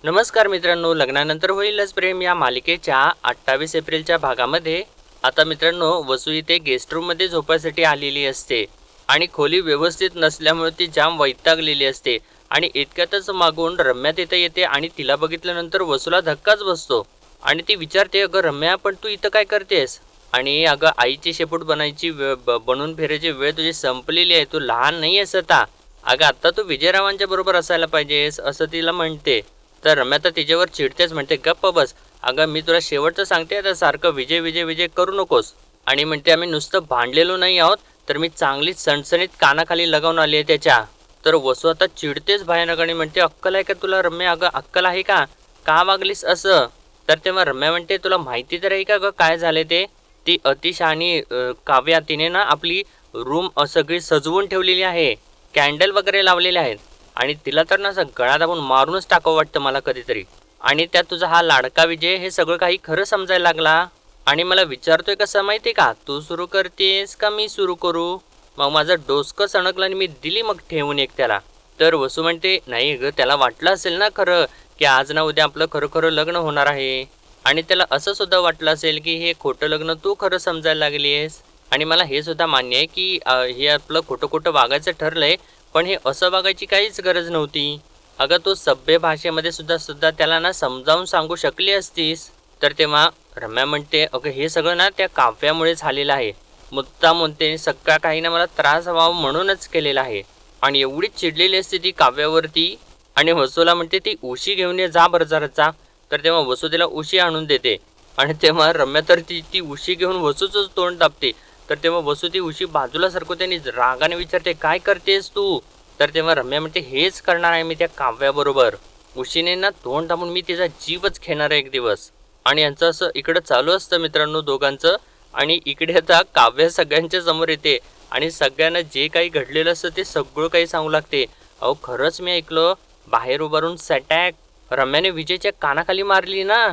नमस्कार मित्रांनो, लग्नानंतर होईलच प्रेम या मालिकेच्या 28 एप्रिलच्या भागामध्ये आता मित्रांनो वसू इथे गेस्ट रूममध्ये झोपायसाठी आलेली असते आणि खोली व्यवस्थित नसल्यामुळे ती जाम वैतागलेली असते आणि इतक्यातच मागून रम्या तिथे येते आणि तिला बघितल्यानंतर वसूला धक्काच बसतो आणि ती विचारते, अगं रम्या, पण तू इथं काय करतेस? आणि अगं आईची शेपूट बनायची बनून फिरायची वेळ तुझी संपलेली आहे, तू लहान नाही आहेस आता. अगं आत्ता तू विजयरावांच्या बरोबर असायला पाहिजेस असं तिला म्हणते. तर रम्या तर तिच्यावर चिडतेच, म्हणते गप्प बस. अगं मी तुला शेवटचं सांगते, आता सारखं विजय विजय विजय करू नकोस. आणि म्हणते आम्ही नुसतं भांडलेलो नाही आहोत, तर मी चांगली सणसणीत कानाखाली लगावून आली आहे त्याच्या. तर वसू आता चिडतेच भयानक आणि म्हणते, अक्कल आहे का तुला रम्या? अगं अक्कल आहे का वागलीस असं? तर तेव्हा रम्या म्हणते, तुला माहिती तर आहे का गं काय झाले ते? ती अतिशहाणी काव्या तिने ना आपली रूम सगळी सजवून ठेवलेली आहे, कॅन्डल वगैरे लावलेले आहेत आणि तिला तर ना असं गळा दाबून मारूनच टाकावं वाटतं मला कधीतरी. आणि त्यात तुझा हा लाडका विजय हे सगळं काही खरं समजायला लागला आणि मला विचारतोय कसं माहिती का, तू सुरू करतेस का मी सुरू करू? मग माझं डोसकं सणकलं आणि मी दिली मग ठेवून एक त्याला. तर वसू म्हणते, नाही ग, त्याला वाटलं असेल ना खरं की आज ना उद्या आपलं खरं खरं लग्न होणार आहे आणि त्याला असं सुद्धा वाटलं असेल की हे खोटं लग्न तू खरं समजायला लागली आहेस. आणि मला हे सुद्धा मान्य आहे की हे आपलं खोटं खोटं वागायचं ठरलंय, पण हे असं वागायची काहीच गरज नव्हती. अगं तो सभ्य भाषेमध्ये सुद्धा सुद्धा त्याला ना समजावून सांगू शकली असतीस. तर तेव्हा रम्या म्हणते, अगं हे सगळं ना त्या काव्यामुळे झालेलं आहे, मुद्दाम म्हणते, सगळा काही ना मला त्रास व्हावा म्हणूनच केलेला आहे. आणि एवढीच चिडलेली असते ती काव्यावरती आणि वसूला म्हणते, ती उशी घेऊन ये जा बरं जरा जा. तर तेव्हा वसू तिला उशी आणून देते आणि तेव्हा रम्या तर ती उशी घेऊन वसूचंच तोंड दाबते. तर तेव्हा वसू ती उशी बाजूला सरकवते आणि रागाने विचारते, काय करतेस तू? तर तेव्हा रम्या म्हणते, हेच करणार आहे मी त्या काव्याबरोबर. उशीने ना तोंड दाबून मी तिचा जीवच घेणार आहे एक दिवस. आणि यांचं असं इकडं चालू असतं मित्रांनो दोघांचं. आणि इकडे आता काव्य सगळ्यांच्या समोर येते आणि सगळ्यांना जे काही घडलेलं असतं ते सगळं काही सांगू लागते. अहो खरंच मी ऐकलं, बाहेर उभारून सॅटॅक रम्याने विजयच्या कानाखाली मारली ना.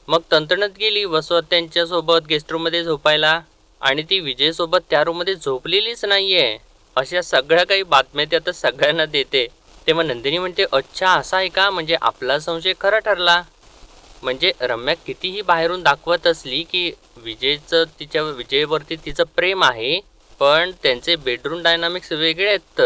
मग तंतणत गेली वसू त्यांच्यासोबत गेस्ट रूममध्ये झोपायला आणि ती विजयसोबत त्या रूममध्ये झोपलेलीच नाहीये. अशा सगळ्या काही बातम्या ती आता सगळ्यांना देते. तेव्हा नंदिनी म्हणते, अच्छा असं आहे का, म्हणजे आपला संशय खरा ठरला. म्हणजे रम्या कितीही बाहेरून दाखवत असली की विजयवरती तिचं प्रेम आहे, पण त्यांचे बेडरूम डायनामिक्स वेगळे आहेत.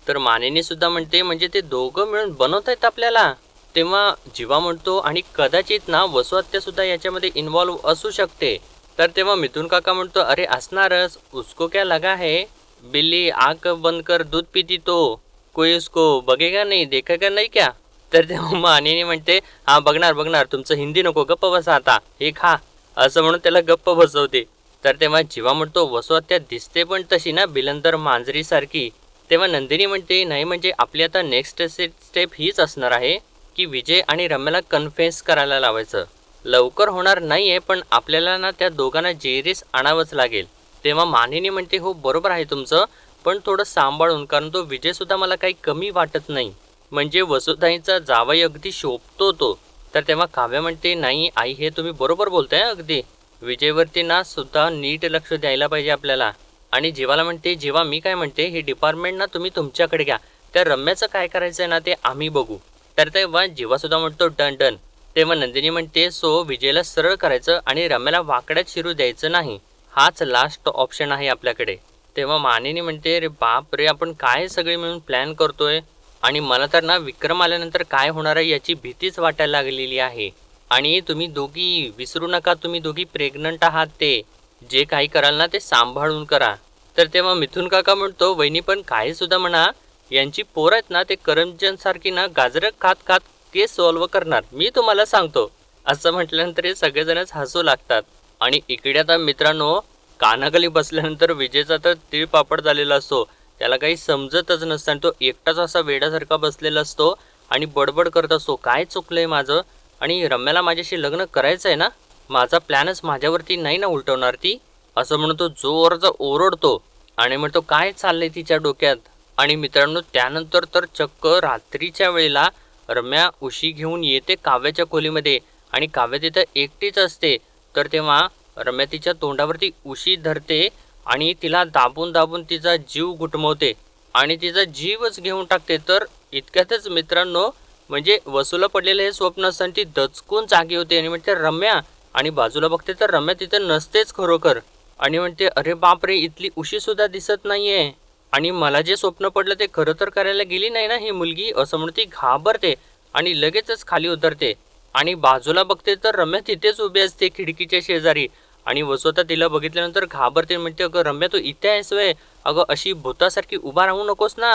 तर मानिनी सुद्धा म्हणते, म्हणजे ते दोघं मिळून बनवत आहेत आपल्याला. तेव्हा जीवा म्हणतो, आणि कदाचित ना वसू आत्या सुद्धा याच्यामध्ये इन्व्हॉल्व असू शकते. तर तेव्हा मिथुन काका म्हणतो, अरे असणारच, उसको क्या लगा है, बिल्ली आंख बंद कर दूध पीती तो कोई उसको बघेगा नाही देखेगा नाही क्या? तर तेव्हा मानिनी म्हणते, हा बघणार बघणार, तुमचं हिंदी नको, गप्प बसा आता, हे खा, असं म्हणून त्याला गप्प बसवते. तर तेव्हा जीवा म्हणतो, वसू आत्या दिसते पण तशी ना बिलंदर मांजरी सारखी. तेव्हा नंदिनी म्हणते, नाही म्हणजे आपली आता नेक्स्ट स्टेप हीच असणार आहे की विजय आणि रम्याला कन्फेस करायला लावायचं. लवकर होणार नाहीये, पण आपल्याला ना त्या दोघांना जेरीस आणावंच लागेल. तेव्हा मानिनी म्हणते, हो बरोबर आहे तुमचं, पण थोडं सांभाळून, कारण तो विजय सुद्धा मला काही कमी वाटत नाही, म्हणजे वसुताईचा जावई अगदी शोभतो तो. तर तेव्हा काव्या म्हणते, नाही आई, हे तुम्ही बरोबर बोलताय अगदी, विजयवरती ना सुद्धा नीट लक्ष द्यायला पाहिजे आपल्याला. आणि जीवाला म्हणते, जेव्हा मी काय म्हणते, हे डिपार्टमेंट ना तुम्ही तुमच्याकडे घ्या, त्या रम्याचं काय करायचं आहे ना ते आम्ही बघू. तर तेव्हा जीवा सुद्धा म्हणतो, डन डन. तेव्हा नंदिनी म्हणते, सो विजयला सरळ करायचं आणि रम्याला वाकड्यात शिरू द्यायचं नाही, हाच लास्ट ऑप्शन आहे आपल्याकडे. तेव्हा मानिनी म्हणते, रे बाप रे, आपण काय सगळे मिळून प्लॅन करतोय. आणि मला तर ना विक्रम आल्यानंतर काय होणार आहे याची भीतीच वाटायला लागलेली आहे. आणि तुम्ही दोघी विसरू नका, तुम्ही दोघी प्रेग्नंट आहात, ते जे काही कराल ना ते सांभाळून करा. तर तेव्हा मिथुन काका म्हणतो, वहिनी पण काही सुद्धा म्हणा, यांची पोरं आहेत ना ते करमचंदसारखी ना गाजरं खात खात केस सॉल्व्ह करणार, मी तुम्हाला सांगतो. असं म्हटल्यानंतर हे सगळेजणच हसू लागतात. आणि इकडे आता मित्रांनो, कानाखाली बसल्यानंतर विजयचा तर तीळ पापड झालेला असतो, त्याला काही समजतच नसतं आणि तो एकटाच असा वेड्यासारखा बसलेला असतो आणि बडबड करत असतो, काय चुकलंय माझं, आणि रम्याला माझ्याशी लग्न करायचं आहे ना, माझा प्लॅनच माझ्यावरती नाही ना उलटवणार ती, असं म्हणून तो जोरचा ओरडतो आणि म्हणतो, काय चाललंय तिच्या डोक्यात. आणि मित्रांनो, त्यानंतर तर चक्क रात्रीच्या वेळेला रम्या उशी घेऊन येते काव्याच्या खोलीमध्ये आणि काव्य तिथं एकटीच असते. तर तेव्हा रम्या तिच्या तोंडावरती उशी धरते आणि तिला दाबून दाबून तिचा जीव गुटमवते आणि तिचा जीवच घेऊन टाकते. तर इतक्यातच मित्रांनो, म्हणजे वसूला पडलेलं हे स्वप्न असताना ती दचकून जागी होते आणि म्हणते रम्या, आणि बाजूला बघते तर रम्या तिथे नसतेच खरोखर. आणि म्हणते अरे बापरे, इथली उशी सुद्धा दिसत नाहीये, आणि मला जे स्वप्न पडलं ते खरं तर करायला गेली नाही ना ही मुलगी, असं म्हणून ती घाबरते आणि लगेचच खाली उतरते. आणि बाजूला बघते तर रम्या तिथेच उभी असते खिडकीच्या शेजारी. आणि वसू आता तिला बघितल्यानंतर घाबरते, म्हणते अगं रम्या तू इथे आहेस वय, अगं अशी भूतासारखी उभा राहू नकोस ना,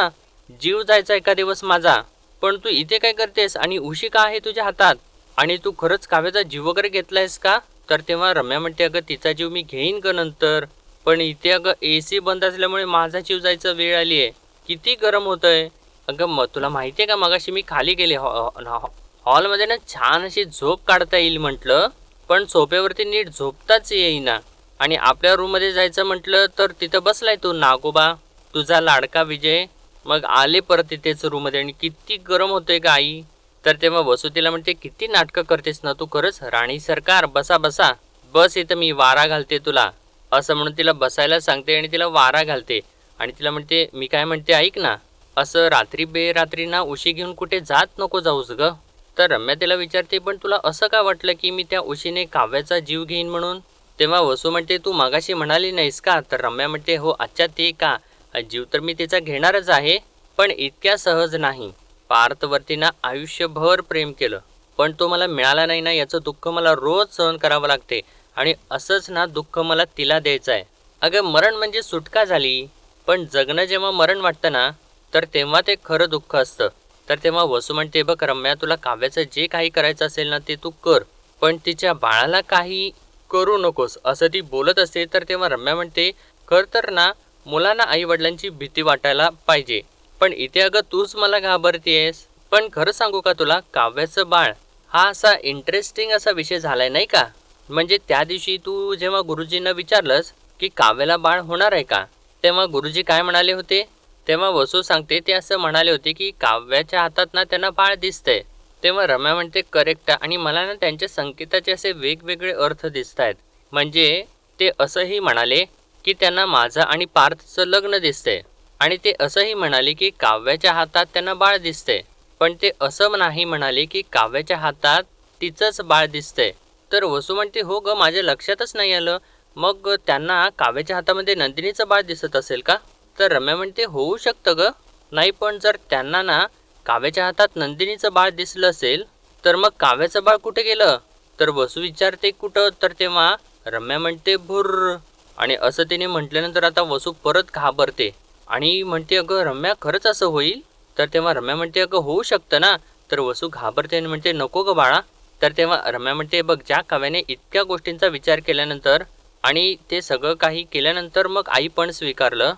जीव जायचा एका दिवस माझा. पण तू इथे काय करतेस आणि उशी का आहे तुझ्या हातात, आणि तू खरंच काव्याचा जीव वगैरे घेतलायस का? तर तेव्हा रम्या म्हणते अगं तिचा जीव मी घेईन का नंतर, पण इथे अगं AC बंद असल्यामुळे माझा जीव जायचा वेळ आली आहे, किती गरम होतंय. अगं मग तुला माहिती आहे का, मगाशी मी खाली गेले हॉलमध्ये ना, छान अशी झोप काढता येईल म्हटलं, पण सोफ्यावरती नीट झोपताच येईना. आणि आपल्या रूममध्ये जायचं म्हटलं तर तिथं बसलाय तो नागोबा, तुझा लाडका विजय. मग आले परत तिथेच रूममध्ये, आणि किती गरम होतंय का आई. तर तेव्हा वसू तिला म्हणते किती नाटकं करतेस ना तू, खरंच राणी सरकार, बसा बसा, बस इथं मी वारा घालते तुला, असं म्हणून तिला बसायला सांगते आणि तिला वारा घालते. आणि तिला म्हणते मी काय म्हणते ऐक ना, असं रात्री बेरात्री ना उशी घेऊन कुठे जात नको जाऊस ग. तर रम्या तिला विचारते पण तुला असं का वाटलं की मी त्या उशीने काव्याचा जीव घेईन म्हणून. तेव्हा वसू म्हणते तू मागाशी म्हणाली नाहीस का. तर रम्या म्हणते हो अच्छा ते का, जीव तर मी तिचा घेणारच आहे, पण इतक्या सहज नाही. पार्थवरती ना आयुष्यभर प्रेम केलं, पण तो मला मिळाला नाही ना, याचं दुःख मला रोज सहन करावं लागते, आणि असंच ना दुःख मला तिला द्यायचं आहे. अगं मरण म्हणजे सुटका झाली, पण जगणं जेव्हा मरण वाटतं ना, तर तेव्हा ते खरं दुःख असतं. तर तेव्हा वसू म्हणते बघ रम्या, तुला काव्याचं जे काही करायचं असेल ना ते तू कर, पण तिच्या बाळाला काही करू नकोस, असं ती बोलत असते. तर तेव्हा रम्या म्हणते खर तर ना मुलांना आई वडिलांची भीती वाटायला पाहिजे, पण इथे अगं तूच मला घाबरतेस. पण खरं सांगू का तुला, काव्याचं बाळ हा असा इंटरेस्टिंग असा विषय झालाय नाही का. म्हणजे त्या दिवशी तू जेव्हा गुरुजींना विचारलंस की काव्याला बाळ होणार आहे का, तेव्हा गुरुजी काय म्हणाले होते. तेव्हा वसू सांगते ते असं म्हणाले होते की काव्याच्या हातात ना त्यांना बाळ दिसतंय. तेव्हा रम्या म्हणते करेक्ट, आणि मला ना त्यांच्या संकेताचे असे वेगवेगळे अर्थ दिसत आहेत. म्हणजे ते असंही म्हणाले की त्यांना माझं आणि पार्थचं लग्न दिसतंय, आणि ते असंही म्हणाले की काव्याच्या हातात त्यांना बाळ दिसतंय, पण ते असं नाही म्हणाले की काव्याच्या हातात तिचंच बाळ दिसतंय. तर वसू म्हणते हो ग, माझ्या लक्षातच नाही आलं, मग त्यांना काव्याच्या हातामध्ये नंदिनीचं बाळ दिसत असेल का. तर रम्या म्हणते होऊ शकतं ग, नाही पण जर त्यांना ना काव्याच्या हातात नंदिनीचं बाळ दिसलं असेल तर मग काव्याचं बाळ कुठे गेलं. तर वसू विचारते कुठं. तर तेव्हा रम्या म्हणते भुर्र, आणि असं तिने म्हटल्यानंतर आता वसू परत घाबरते आणि म्हणते अगं रम्या खरंच असं होईल. तर तेव्हा रम्या म्हणते अगं होऊ शकतं ना. तर वसू घाबरते आणि म्हणते नको ग बाळा. तर तेव्हा रम्या म्हणते बघ, ज्या काव्याने इतक्या गोष्टींचा विचार केल्यानंतर आणि ते सगळं काही केल्यानंतर मग आई पण स्वीकारलं,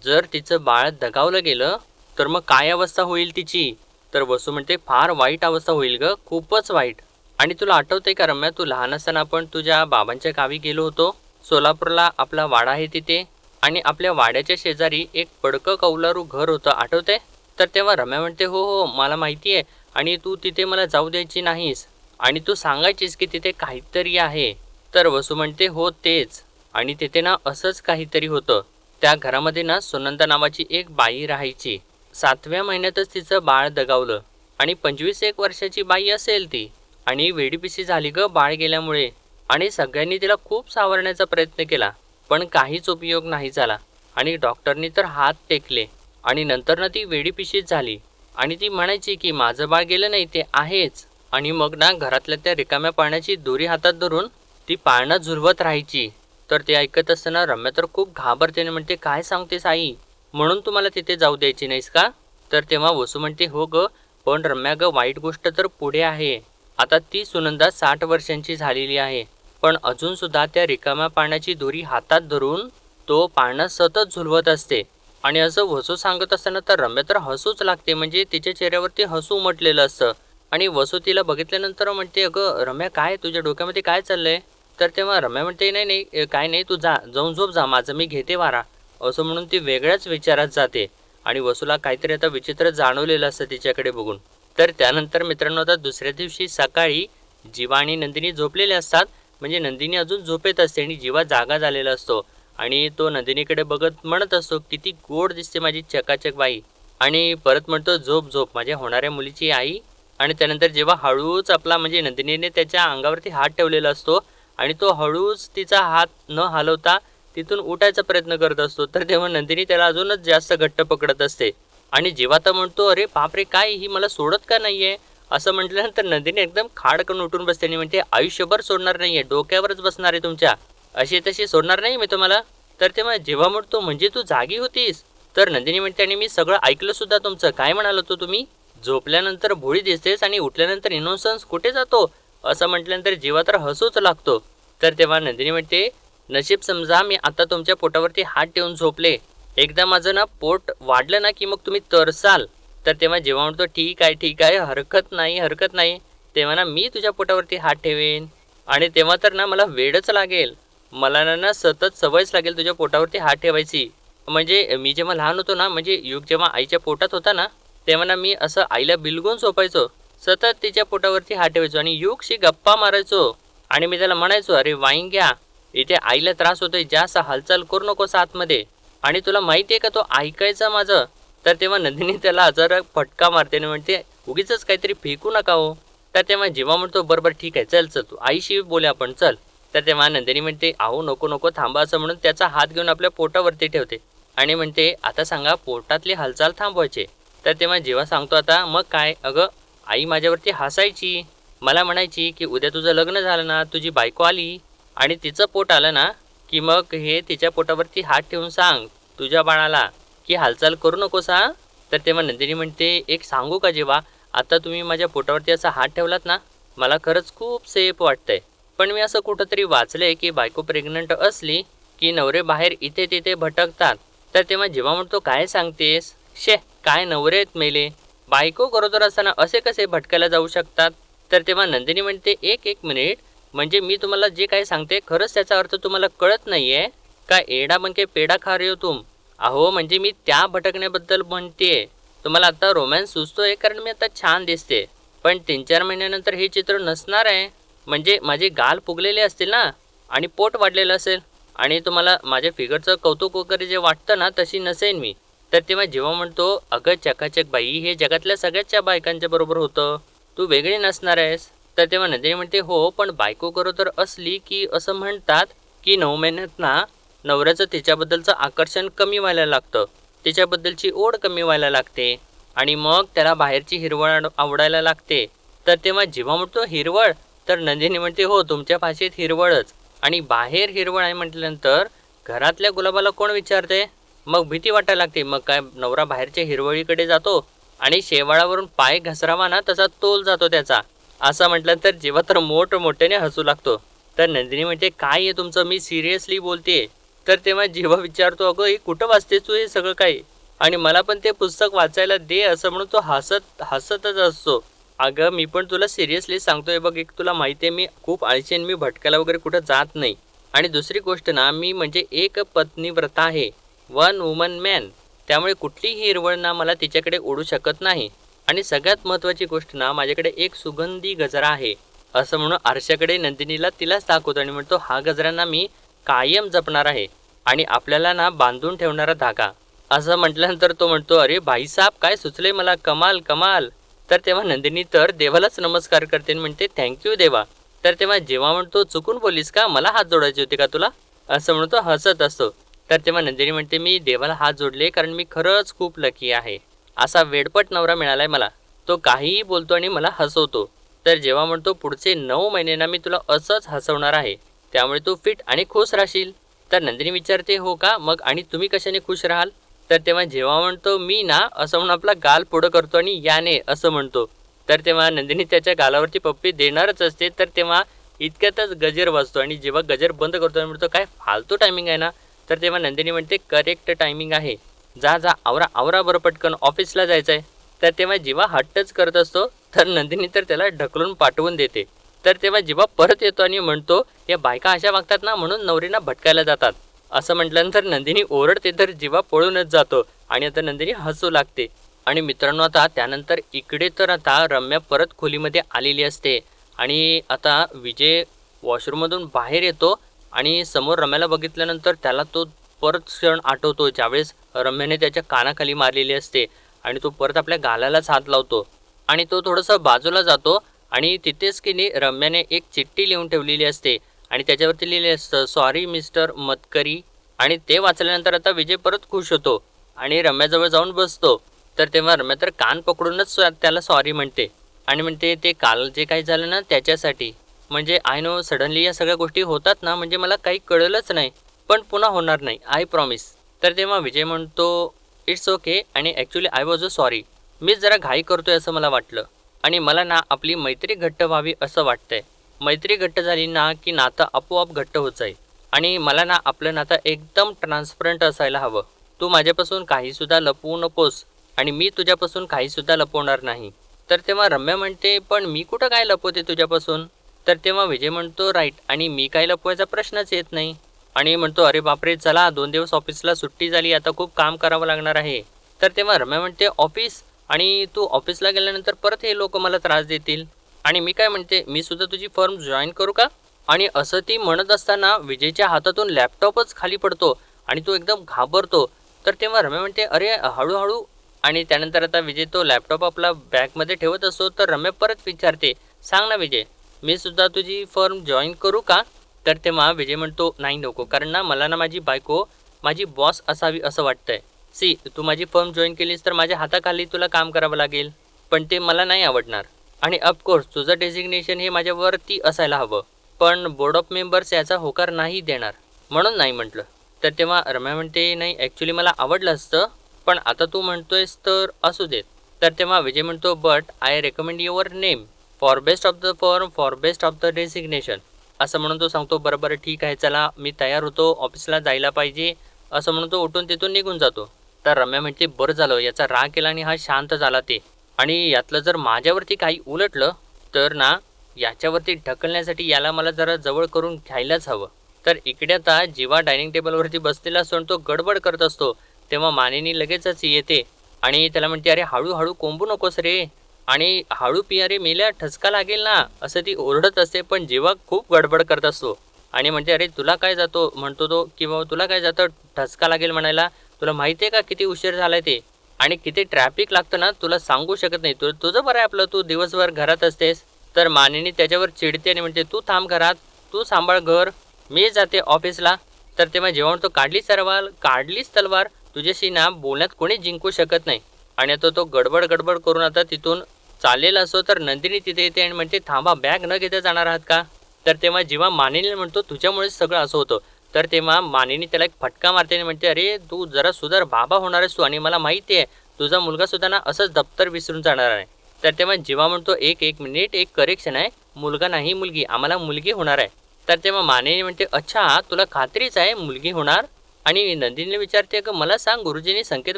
जर तिचं बाळ दगावलं गेलं तर मग काय अवस्था होईल तिची. तर वसू म्हणते फार वाईट अवस्था होईल ग, खूपच वाईट. आणि तुला आठवतंय का रम्या, तू लहान असताना आपण तुझ्या बाबांच्या गावी गेलो होतो, सोलापूरला आपला वाडा आहे तिथे, आणि आपल्या वाड्याच्या शेजारी एक पडकं कौलारू घर होतं, आठवतंय. तर तेव्हा रम्या म्हणते हो हो मला माहिती आहे, आणि तू तिथे मला जाऊ द्यायची नाहीस, आणि तू सांगायचीस की तिथे काहीतरी आहे. तर वसू म्हणते हो तेच, आणि तिथे ना असंच काहीतरी होतं. त्या घरामध्ये ना सुनंदा नावाची एक बाई राहायची. 7व्या महिन्यातच तिचं बाळ दगावलं, आणि 25-1 वर्षाची बाई असेल ती, आणि वेडीपिशी झाली ग बाळ गेल्यामुळे. आणि सगळ्यांनी तिला खूप सावरण्याचा प्रयत्न केला, पण काहीच उपयोग नाही झाला, आणि डॉक्टरनी तर हात टेकले, आणि नंतर ना ती वेडीपिशीच झाली. आणि ती म्हणायची की माझं बाळ गेलं नाही, ते आहेच. आणि मग ना घरातल्या त्या रिकाम्या पाळण्याची दोरी हातात धरून ती पाळणं झुलवत राहायची. तर ते ऐकत असताना रम्या तर खूप घाबरते आणि म्हणते काय सांगतेस आई, म्हणून तुम्हाला तिथे जाऊ द्यायची नाहीस का. तर तेव्हा वसू म्हणते हो ग, पण रम्या ग वाईट गोष्ट तर पुढे आहे. आता ती सुनंदा 60 वर्षांची झालेली आहे, पण अजून सुद्धा त्या रिकाम्या पाळण्याची दोरी हातात धरून तो पाळणं सतत झुलवत असते. आणि असं वसू सांगत असताना तर रम्या तर हसूच लागते, म्हणजे तिच्या चेहऱ्यावरती हसू उमटलेलं असतं. आणि वसू तिला बघितल्यानंतर म्हणते अगं रम्या काय तुझ्या डोक्यामध्ये काय चाललंय. तर तेव्हा रम्या म्हणते नाही नाही काय नाही, तू जाऊन झोप जा, माझं मी घेते वारा, असं म्हणून ती वेगळ्याच विचारात जाते. आणि वसूला काहीतरी आता विचित्र जाणवलेलं असतं तिच्याकडे बघून. तर त्यानंतर मित्रांनो आता दुसऱ्या दिवशी सकाळी जीवा आणि नंदिनी झोपलेले असतात, म्हणजे नंदिनी अजून झोपेत असते आणि जीवा जागा झालेला असतो. आणि तो नंदिनीकडे बघत म्हणत असतो किती गोड दिसते माझी चकाचक बाई, आणि परत म्हणतो झोप झोप माझ्या होणाऱ्या मुलीची आई, आणि त्यानंतर जेव्हा हळूच आपला म्हणजे नंदिनीने त्याच्या अंगावरती हात ठेवलेला असतो आणि तो हळूच तिचा हात न हलवता तिथून उठायचा प्रयत्न करत असतो, तर तेव्हा नंदिनी त्याला अजूनच जास्त घट्ट पकडत असते. आणि जेव्हा तर म्हणतो, अरे बापरे, काय ही मला सोडत का नाहीये, असं म्हटल्यानंतर नंदिनी एकदम खाडकन उठून बसते आणि म्हणते, आयुष्यभर सोडणार नाहीये, डोक्यावरच बसणार आहे तुमच्या, अशी तशी सोडणार नाही मी तुम्हाला. तर तेव्हा जेव्हा म्हणतो, म्हणजे तू जागी होतीस? तर नंदिनी म्हणते, आणि मी सगळं ऐकलं सुद्धा तुमचं, काय म्हणाल होतो तुम्ही? झोपल्यानंतर भोळी दिसतेस आणि उठल्यानंतर इनोसन्स कुठे जातो, असं म्हटल्यानंतर जेव्हा तर हसूच लागतो. तर तेव्हा नंदिनी म्हणते, नशीब समजा मी आता तुमच्या पोटावरती हात ठेवून झोपले, एकदा माझं ना पोट वाढलं ना की मग तुम्ही तरसाल. तर तेव्हा जेव्हा म्हणतो, ठीक आहे ठीक आहे, हरकत नाही हरकत नाही, तेव्हा ना मी तुझ्या पोटावरती हात ठेवेन. आणि तेव्हा तर ना मला वेडच लागेल, मला ना सतत सवयच लागेल तुझ्या पोटावरती हात ठेवायची. म्हणजे मी जेव्हा लहान होतो ना, म्हणजे युग जेव्हा आईच्या पोटात होता ना, तेव्हा ना मी असं आईला बिलगून झोपायचो, सतत तिच्या पोटावरती हात ठेवायचो आणि युगशी गप्पा मारायचो. आणि मी त्याला म्हणायचो, अरे वाईंग्या, इथे आईला त्रास होतोय, जास्त हालचाल करू नकोस आतमध्ये. आणि तुला माहिती आहे का, तो ऐकायचा माझं. तर तेव्हा नंदिनी त्याला जरा फटका मारते आणि म्हणते, उगीच काहीतरी फेकू नका हो. तर तेव्हा जेव्हा म्हणतो, बरोबर ठीक आहे, चल चल तू आईशी बोले आपण, चल. तर तेव्हा नंदिनी म्हणते, अहो नको नको थांबा, असं म्हणून त्याचा हात घेऊन आपल्या पोटावरती ठेवते आणि म्हणते, आता सांगा पोटातली हालचाल थांबवायचे. तर तेव्हा जेव्हा सांगतो, आता मग काय, अगं आई माझ्यावरती हसायची, मला म्हणायची की उद्या तुझं लग्न झालं ना, तुझी बायको आली आणि तिचं पोट आलं ना, की मग हे तिच्या पोटावरती हात ठेवून सांग तुझ्या बाळाला की हालचाल करू नकोस हा. तर तेव्हा नंदिनी म्हणते, एक सांगू का, जेव्हा आता तुम्ही माझ्या पोटावरती असा हात ठेवलात ना, मला खरंच खूप सेफ वाटतंय. पण मी असं कुठंतरी वाचलंय की बायको प्रेग्नंट असली की नवरे बाहेर इथे तिथे भटकतात. तर तेव्हा जेव्हा म्हणतो, काय सांगतेस, शे काय नवरे आहेत मेले, बायको गरोदर असताना असे कसे भटकायला जाऊ शकतात. तर तेव्हा नंदिनी म्हणते, एक एक मिनिट, म्हणजे मी तुम्हाला जे काही सांगते खरंच त्याचा अर्थ तुम्हाला कळत नाहीये का, एडा बनके पेढा खा रे हो तुम. अहो म्हणजे मी त्या भटकण्याबद्दल म्हणतेय, तुम्हाला आता रोमॅन्स सुचतोय कारण मी आता छान दिसते, पण 3-4 महिन्यानंतर हे चित्र नसणार आहे. म्हणजे माझे गाल फुगलेले असतील ना आणि पोट वाढलेलं असेल आणि तुम्हाला माझ्या फिगरचं कौतुक वगैरे जे वाटतं ना, तशी नसेन मी. तर तेव्हा जेव्हा म्हणतो, अगं चकाचक बाई, हे जगातल्या सगळ्याच्या बायकांच्या बरोबर होतं, तू वेगळी नसणार आहेस. तर तेव्हा नंदिनी म्हणते, हो पण बायको गरोदर असली की असं म्हणतात की 9 महिन्यात ना नवऱ्याचं तिच्याबद्दलचं आकर्षण कमी व्हायला लागतं, तिच्याबद्दलची ओढ कमी व्हायला लागते आणि मग त्याला बाहेरची हिरवळ आवडायला लागते. तर तेव्हा जेव्हा म्हणतो हिरवळ, तर नंदिनी म्हणते, हो तुमच्या भाषेत हिरवळच, आणि बाहेर हिरवळ आहे म्हटल्यानंतर घरातल्या गुलाबाला कोण विचारते, मग भीती वाटायला लागते. मग काय नवरा बाहेरच्या हिरवळीकडे जातो आणि शेवाळावरून पाय घसरावा ना तसा तोल जातो त्याचा, असं म्हटल्यानंतर जेव्हा तर मोठमोठ्याने हसू लागतो. तर नंदिनी म्हणते, काय आहे तुमचं, मी सिरियसली बोलते. तर तेव्हा जेव्हा विचारतो, अगं हे कुठं वाचतेस तू हे सगळं काही, आणि मला पण ते पुस्तक वाचायला दे, असं म्हणून तो हसतच असतो. अगं मी पण तुला सिरियसली सांगतोय बघ, एक तुला माहिती आहे मी खूप आळशी आणि मी भटकायला वगैरे कुठं जात नाही. आणि दुसरी गोष्ट ना, मी म्हणजे एक पत्नीव्रता आहे, वन वुमन मॅन, त्यामुळे कुठलीही हिरवळ ना मला तिच्याकडे ओढू शकत नाही. आणि सगळ्यात महत्त्वाची गोष्ट ना, माझ्याकडे एक सुगंधी गजरा आहे, असं म्हणून आरशाकडे नंदिनीला तिलाच दाखवतो आणि म्हणतो, हा गजरा ना मी कायम जपणार आहे आणि आपल्याला ना बांधून ठेवणारा धागा. असं म्हटल्यानंतर तो म्हणतो, अरे भाईसाब काय सुचले मला, कमाल कमाल. तर तेव्हा नंदिनी तर देवालाच नमस्कार करते आणि म्हणते, थँक्यू देवा. तर तेव्हा जेव्हा म्हणतो, चुकून बोलीस का, मला हात जोडायचे होते का तुला, असं म्हणतो हसत असतो. तर तेव्हा नंदिनी म्हणते, मी देवाला हात जोडले कारण मी खरंच खूप लकी आहे, असा वेडपट नवरा मिळालाय मला, तो काहीही बोलतो आणि मला हसवतो. तर जेव्हा म्हणतो, पुढचे 9 महिने ना मी तुला असंच हसवणार आहे, त्यामुळे तू फिट आणि खुश राहशील. तर नंदिनी विचारते, हो का, मग आणि तुम्ही कशाने खुश राहाल. तर तेव्हा जेव्हा म्हणतो, मी ना, असं म्हणून आपला गाल पुढं करतो आणि याने असं म्हणतो. तर तेव्हा नंदिनी त्याच्या गालावरती पप्पी देणारच असते. तर तेव्हा इतक्यातच गजर वाजतो आणि जेव्हा गजर बंद करतो आणि म्हणतो, काय फालतू टायमिंग आहे ना. तर तेव्हा नंदिनी म्हणते, करेक्ट टायमिंग आहे, जा जा आवरा आवरा बरं पटकन, ऑफिसला जायचं आहे. तर तेव्हा जेव्हा हट्टच करत असतो तर नंदिनी तर त्याला ढकलून पाठवून देते. तर तेव्हा जेव्हा परत येतो आणि म्हणतो, या बायका अशा वागतात ना म्हणून नवरींना भटकायला जातात, असं म्हटल्यानंतर नंदिनी ओरडते, तर जेव्हा पळूनच जातो आणि आता नंदिनी हसू लागते. आणि मित्रांनो, आता त्यानंतर इकडे तर आता रम्या परत खोलीमध्ये आलेली असते आणि आता विजय वॉशरूममधून बाहेर येतो आणि समोर रम्याला बघितल्यानंतर त्याला तो परत क्षण आठवतो, ज्यावेळेस रम्याने त्याच्या कानाखाली मारलेली असते आणि तो परत आपल्या गालालाच हात लावतो. आणि तो थोडंसं बाजूला जातो आणि तिथेच की नाही रम्याने एक चिठ्ठी लिहून ठेवलेली असते आणि त्याच्यावरती लिहिले असतं सॉरी मिस्टर मतकरी. आणि ते वाचल्यानंतर आता विजय परत खुश होतो आणि रम्याजवळ जाऊन बसतो. तर तेव्हा रम्या तर कान पकडूनच त्याला सॉरी म्हणते आणि म्हणते ते काल जे काही झालं ना त्याच्यासाठी, म्हणजे आय नो सडनली या सगळ्या गोष्टी होतात ना, म्हणजे मला काही कळलंच नाही, पण पुन्हा होणार नाही, आय प्रॉमिस. तर तेव्हा विजय म्हणतो इट्स ओके आणि actually I was a sorry. मीच जरा घाई करतोय असं मला वाटलं आणि मला ना आपली मैत्री घट्ट व्हावी असं वाटतंय. मैत्री घट्ट झाली ना की नातं आपोआप घट्ट होत जाईल आणि मला ना आपलं नातं एकदम ट्रान्सपरंट असायला हवं. तू माझ्यापासून काहीसुद्धा लपवू नकोस आणि मी तुझ्यापासून काहीसुद्धा लपवणार नाही. तर तेव्हा रम्या म्हणते पण मी कुठं काय लपवते तुझ्यापासून. तर तेव्हा विजय म्हणतो राईट आणि मी काय लपवायचा प्रश्नच येत नाही आणि म्हणतो अरे बापरे चला 2 दिवस ऑफिसला सुट्टी झाली, आता खूप काम करावं लागणार आहे. तर तेव्हा रम्या म्हणते ऑफिस आणि तू ऑफिसला गेल्यानंतर परत हे लोक मला त्रास देतील आणि मी काय म्हणते मी सुद्धा तुझी फर्म जॉईन करू का. आणि असं ती म्हणत असताना विजयच्या हातातून लॅपटॉपच खाली पडतो आणि तो एकदम घाबरतो. तर तेव्हा रम्या म्हणते अरे हळूहळू. आणि त्यानंतर आता विजय तो लॅपटॉप आपला बॅगमध्ये ठेवत असतो. तर रम्या परत विचारते सांग ना विजय, मी सुद्धा तुझी फर्म जॉईन करू का. तर तेव्हा विजय म्हणतो नाही नको, कारण ना मला ना माझी बायको माझी बॉस असावी असं वाटतंय. सी तू माझी फर्म जॉईन केलीस तर माझ्या हाताखाली तुला काम करावं लागेल, पण ते मला नाही आवडणार. आणि ऑफकोर्स तुझं डेझिग्नेशन हे माझ्यावरती असायला हवं, पण बोर्ड ऑफ मेंबर्स याचा होकार नाही देणार, म्हणून नाही म्हटलं. तर तेव्हा रम्या म्हणते नाही ॲक्च्युली मला आवडलं असतं, पण आता तू म्हणतोयस तर असू देत. तर तेव्हा विजय म्हणतो but I recommend your name for best of the firm for best of the designation. असं म्हणून तो सांगतो बरं बरं ठीक आहे चला मी तयार होतो, ऑफिसला जायला पाहिजे, असं म्हणून तो उठून तिथून निघून जातो. तर रम्या म्हणते बरं झालं याचा राग केला आणि हा शांत झाला ते, आणि यातलं जर माझ्यावरती काही उलटलं तर ना याच्यावरती ढकलण्यासाठी याला मला जरा जवळ करून घ्यायलाच हवं. तर इकडे आता जीवा डायनिंग टेबलवरती बसलेला असतो आणि तो गडबड करत असतो. तेव्हा मानिनी लगेचच येते आणि त्याला म्हणते अरे हळूहळू कोंबू नकोस रे आणि हळू पिया रे मेल्या ठसका लागेल ना, असं ती ओरडत असते. पण जीवा खूप गडबड करत असतो आणि म्हणते अरे तुला काय जातो म्हणतो तो, किंवा तुला काय जातं ठसका लागेल म्हणायला, तुला माहिती आहे का किती उशीर झालाय ते आणि किती ट्रॅफिक लागतं ना, तुला सांगू शकत नाही, तुझं बरं आहे आपलं, तू दिवसभर घरात असतेस. तर मानिनी त्याच्यावर चिडते आणि म्हणते तू थांब घरात, तू सांभाळ घर, मी जाते ऑफिसला. तर तेव्हा जेव्हा तो काढलीच तलवार, तुझ्याशी ना बोलण्यात कोणी जिंकू शकत नाही. आणि आता तो गडबड करून आता तिथून चाललेला असो तर नंदिनी तिथे येते आणि म्हणते थांबा बॅग न घेता जाणार आहात का. तर तेव्हा जेव्हा मानिनीला म्हणतो तुझ्यामुळेच सगळं असं होतं. तर तेव्हा मानिनी त्याला एक फटका मारते आणि म्हणते अरे तू जरा सुधार, बाबा होणार आहेस तू आणि मला माहिती आहे तुझा मुलगा सुद्धा ना असंच दप्तर विसरून जाणार आहे. तर तेव्हा जेव्हा म्हणतो एक मिनिट, एक करेक्शन आहे, मुलगा नाही मुलगी, आम्हाला मुलगी होणार आहे. तर तेव्हा मानिनी म्हणते अच्छा तुला खात्रीच आहे मुलगी होणार. आणि नंदिनीला विचारते का मला सांग गुरुजींनी संकेत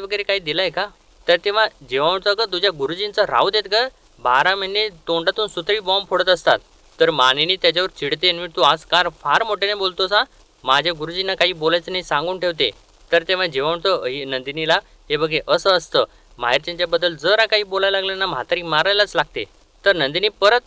वगैरे काही दिलाय का. तर तेव्हा जेव्हा म्हणतो का तुझ्या गुरुजींचा राहू देत का, 12 महिने तोंडातून सुतळी बॉम्ब फोडत असतात. तर मानिनी त्याच्यावर चिडते आणि तू आज फार मोठ्याने बोलतोस हा, माझ्या गुरुजींना काही बोलायचं नाही सांगून ठेवते. तर तेव्हा जेव्हा म्हणतो नंदिनीला हे बघे असं असतं, माहेरच्यांच्याबद्दल जरा काही बोलायला लागलं ना म्हातारी मारायलाच लागते. तर नंदिनी परत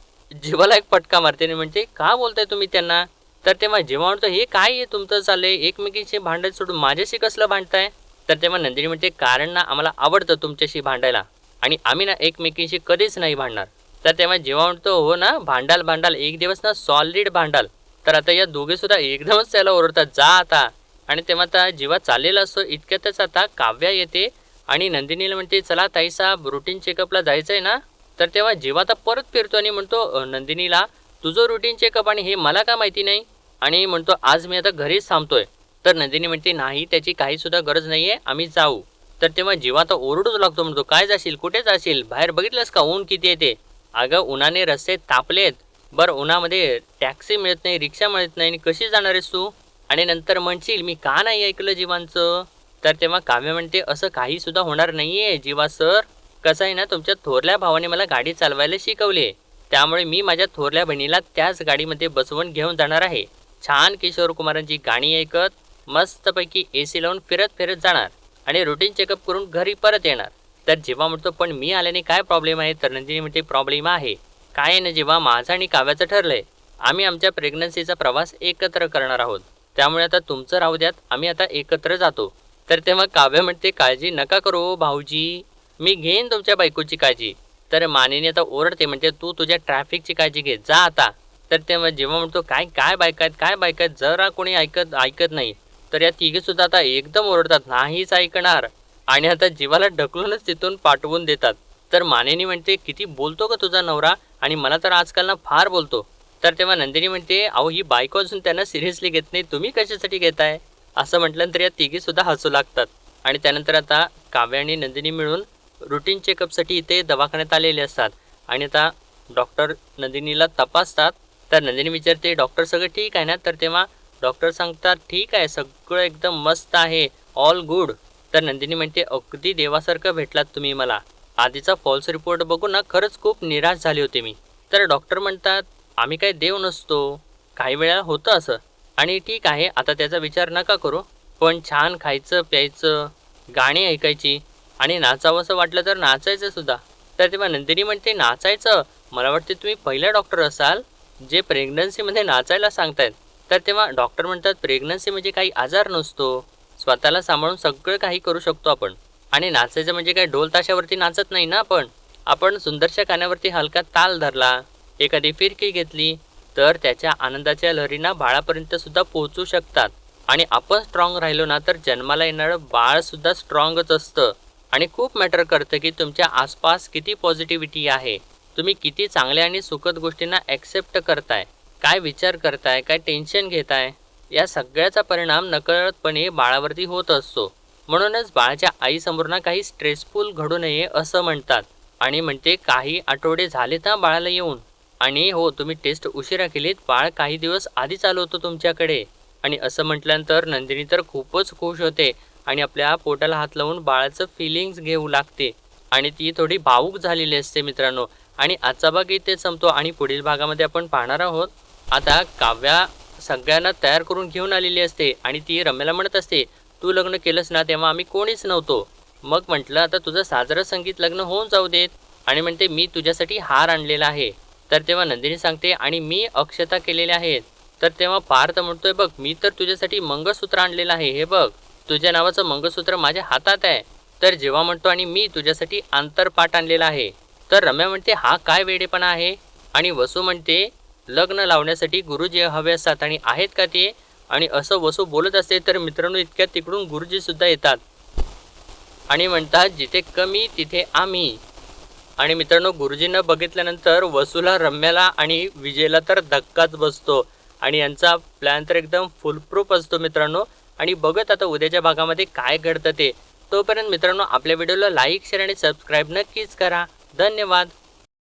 जीवाला एक फटका मारते आणि म्हणते का बोलताय तुम्ही त्यांना. तर तेव्हा जेव्हा म्हणतो हे काय आहे तुमचं चाललंय, एकमेकींशी भांडायचं सोडून माझ्याशी कसलं भांडताय. तर तेव्हा नंदिनी म्हणते कारण ना आम्हाला आवडतं तुमच्याशी भांडायला आणि आम्ही ना एकमेकींशी कधीच नाही भांडणार. तर तेव्हा जेव्हा म्हणतो हो ना भांडाल एक दिवस ना सॉलिड भांडाल. तर आता या दोघे सुद्धा एकदमच त्याला ओरडतात जा आता. आणि तेव्हा आता जीवा चाललेला असतो इतक्यातच आता काव्या येते आणि नंदिनीला म्हणते चला ताईसाहेब रुटीन चेकअपला जायचं आहे ना. तर तेव्हा जीवा आता परत फिरतो आणि म्हणतो नंदिनीला तुझं रुटीन चेकअप आणि हे मला का माहिती नाही, आणि म्हणतो आज मी आता घरीच थांबतोय. तर नंदिनी म्हणते नाही त्याची काही सुद्धा गरज नाही आहे, आम्ही जाऊ. तर तेव्हा जीवा आता ओरडूच लागतो, म्हणतो काय जाशील, कुठे जाशील, बाहेर बघितलंस का ऊन किती येते. अगं उन्हाने रस्ते तापलेत, बरं उन्हामध्ये टॅक्सी मिळत नाही, रिक्षा मिळत नाही, कशी जाणार आहेस तू. आणि नंतर म्हणशील मी का नाही ऐकलं जीवांचं. तर तेव्हा काव्य म्हणते असं काही सुद्धा होणार नाही आहे जीवा सर, कसं आहे ना तुमच्या थोरल्या भावाने मला गाडी चालवायला शिकवली, त्यामुळे मी माझ्या थोरल्या बहिणीला त्याच गाडीमध्ये बसवून घेऊन जाणार आहे. छान किशोर कुमारांची गाणी ऐकत मस्तपैकी AC लावून फिरत जाणार आणि रुटीन चेकअप करून घरी परत येणार. तर जेव्हा म्हणतो पण मी आल्याने काय प्रॉब्लेम आहे. तर नंदिनी म्हणते प्रॉब्लेम आहे काय आहे ना जेव्हा माझं आणि काव्याचं ठरलंय, आम्ही आमच्या प्रेग्नन्सीचा प्रवास एकत्र करणार आहोत, त्यामुळे आता तुमचं राहू द्यात, आम्ही आता एकत्र जातो. तर तेव्हा काव्य म्हणते काळजी नका करू भाऊजी, मी घेईन तुमच्या बायकोची काळजी. तर मानिनी आता ओरडते, म्हणते तू तुझ्या ट्रॅफिकची काळजी घे, जा आता. तर तेव्हा जेव्हा म्हणतो काय काय बायका आहेत, काय बायका आहेत, जरा कोणी ऐकत नाही. तर या तिघी सुद्धा आता एकदम ओरडतात, नाहीच ऐकणार, आणि आता जीवाला ढकलूनच तिथून पाठवून देतात. तर मानिनी म्हणते किती बोलतो का तुझा नवरा, आणि मला तर आजकाल ना फार बोलतो. तर तेव्हा नंदिनी म्हणते अहो ही बायको असून त्यांना सिरियसली घेत नाही, तुम्ही कशासाठी घेताय. असं म्हटल्यानंतर या तिघी सुद्धा हसू लागतात. आणि त्यानंतर आता काव्या आणि नंदिनी मिळून रुटीन चेकअपसाठी इथे दवाखान्यात आलेले असतात. आणि आता डॉक्टर नंदिनीला तपासतात. तर नंदिनी विचारते डॉक्टर सगळं ठीक आहे ना. तर तेव्हा डॉक्टर सांगतात ठीक आहे, सगळं एकदम मस्त आहे, ऑल गुड. तर नंदिनी म्हणते अगदी देवासारखं भेटलात तुम्ही मला, आधीचा फॉल्स रिपोर्ट बघून ना खरंच खूप निराश झाले होते मी. तर डॉक्टर म्हणतात आम्ही काही देव नसतो, काही वेळा होतं असं, आणि ठीक आहे आता त्याचा विचार नका करू, पण छान खायचं प्यायचं, गाणी ऐकायची, आणि नाचावंसं वाटलं तर नाचायचं सुद्धा. तर तेव्हा नंदिनी म्हणते नाचायचं, मला वाटते तुम्ही पहिला डॉक्टर असाल जे प्रेग्नन्सीमध्ये नाचायला सांगतायत. तर तेव्हा डॉक्टर म्हणतात प्रेग्नन्सी म्हणजे काही आजार नसतो, स्वतःला सांभाळून सगळं काही करू शकतो आपण. आणि नाचायचं म्हणजे काय ढोल ताशावरती नाचत नाही ना आपण सुंदरशा गाण्यावरती हलका ताल धरला, एखादी फिरकी घेतली, तर त्याच्या आनंदाच्या लहरींना बाळापर्यंत सुद्धा पोहोचू शकतात. आणि आपण स्ट्रॉंग राहिलो ना तर जन्माला येणारं बाळ सुद्धा स्ट्रॉंगच असतं. आणि खूप मॅटर करतं की तुमच्या आसपास किती पॉझिटिव्हिटी आहे, तुम्ही किती चांगल्या आणि सुखद गोष्टींना ॲक्सेप्ट करताय, काय विचार करताय, काय टेन्शन घेताय, या सगळ्याचा परिणाम नकळतपणे बाळावरती होत असतो. म्हणूनच बाळाच्या आईसमोर ना काही स्ट्रेसफुल घडू नये असं म्हणतात. आणि म्हणते काही आठवडे झाले ना बाळाला येऊन, आणि हो तुम्ही टेस्ट उशिरा केलीत, बाळ काही दिवस आधीच आलं होतं तुमच्याकडे. आणि असं म्हटल्यानंतर नंदिनी तर खूपच खुश होते आणि आपल्या पोटाला हात लावून बाळाचं फिलिंग्स घेऊ लागते. आणि ती थोडी भावूक झालेली असते मित्रांनो. आणि आजचा भाग इथे संपतो आणि पुढील भागामध्ये आपण पाहणार आहोत. आता काव्या सगळ्यांना तयार करून घेऊन आलेली असते आणि ती रम्याला म्हणत असते तू लग्न केलंस ना तेव्हा आम्ही कोणीच नव्हतो. मग म्हटलं आता तुझं साजरं संगीत लग्न होऊन जाऊ देत. आणि म्हणते मी तुझ्यासाठी हार आणलेला आहे. तर तेव्हा नंदिनी सांगते आणि मी अक्षता केलेल्या आहेत. तर तेव्हा पार्थ म्हणतोय बघ मी तर तुझ्यासाठी मंगळसूत्र आणलेलं आहे, हे बघ तुझ्या नावाचं मंगळसूत्र माझ्या हातात आहे. तर जेव्हा म्हणतो आणि मी तुझ्यासाठी आंतरपाठ आणलेला आहे. तर रम्या म्हणते हा काय वेडेपणा आहे. आणि वसू म्हणते लग्न लावण्यासाठी गुरुजी हवे असतात आणि आहेत का ते. आणि असं वसू बोलत असते तर मित्रांनो इतक्यात तिकडून गुरुजी सुद्धा येतात आणि म्हणतात जिथे कमी तिथे आम्ही. आणि मित्रांनो गुरुजींना बघितल्यानंतर वसूला, रम्याला आणि विजयला तर धक्काच बसतो आणि यांचा प्लॅन तर एकदम फुलप्रूफ असतो मित्रांनो. आणि बघत आता उद्याच्या भागामध्ये काय घडतं ते. तोपर्यंत मित्रांनो आपल्या व्हिडिओला लाईक शेअर आणि सबस्क्राईब नक्कीच करा. धन्यवाद.